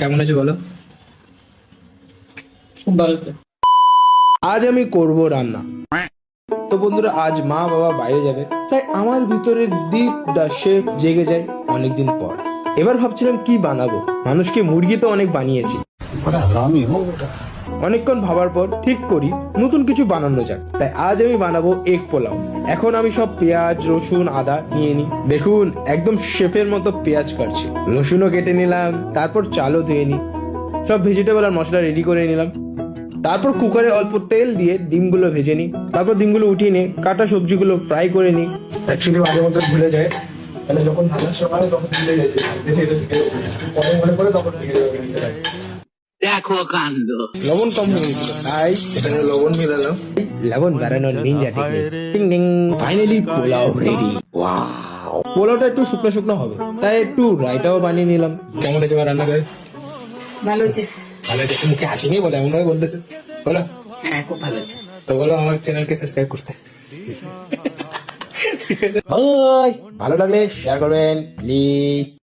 কেমন আছে বলো? খুব ভালো তো। আজ আমি করব রান্না। তো বন্ধুরা, আজ মা বাবা বাইরে যাবে, তাই আমার ভিতরে ডিপ দ্য শেফ জেগে যায় অনেকদিন পর। এবার ভাবছিলাম কি বানাবো। মানুষকে মুরগি তো অনেক বানিয়েছি। অনেকক্ষণ ভাবার পর ঠিক করি নতুন কিছু বানানো যাক। তাই আজ আমি বানাবো এগ পোলাও। এখন আমি সব পেঁয়াজ, রসুন, আদা নিয়ে নিই। দেখুন, একদম শেফের মতো পেঁয়াজ কাটছি, রসুনও কেটে নিলাম, তারপর চালও ধুয়ে নিই, সব ভেজিটেবল আর মশলা রেডি করে নিলাম। তারপর কুকারে অল্প তেল দিয়ে ডিমগুলো ভেজে নিই। তারপর ডিমগুলো উঠিয়ে নিয়ে কাটা সবজিগুলো ফ্রাই করে নিই। অ্যাকচুয়ালি মাঝে মধ্যে ভুলে যায়, তাহলে যখন ভাজার সময় তখন ভুলে যায় পরে মনে পড়ে তখন দেখো কাণ্ড। লবণ কম হয়ে গেছিল, তাই এখানে লবণ মিলালাম। লবণ বাড়ানোর নিনজা টেকনিক। টিং টিং, ফাইনালি পোলাও রেডি। ওয়াও, পোলাওটা একটু শুকনো শুকনো হবে, তাই একটু রায়তাও বানিয়ে নিলাম। কেমন হয়েছে আমার রান্না করে? ভালো হয়েছে। ভালো হয়েছে, মুখে হাসি নেই বলে এমন ভাবে বলতেছে। বলো। হ্যাঁ, খুব ভালো হয়েছে। তো বলো আমার চ্যানেলকে সাবস্ক্রাইব করতে। ভাই, ভালো লাগলে শেয়ার করবেন প্লিজ।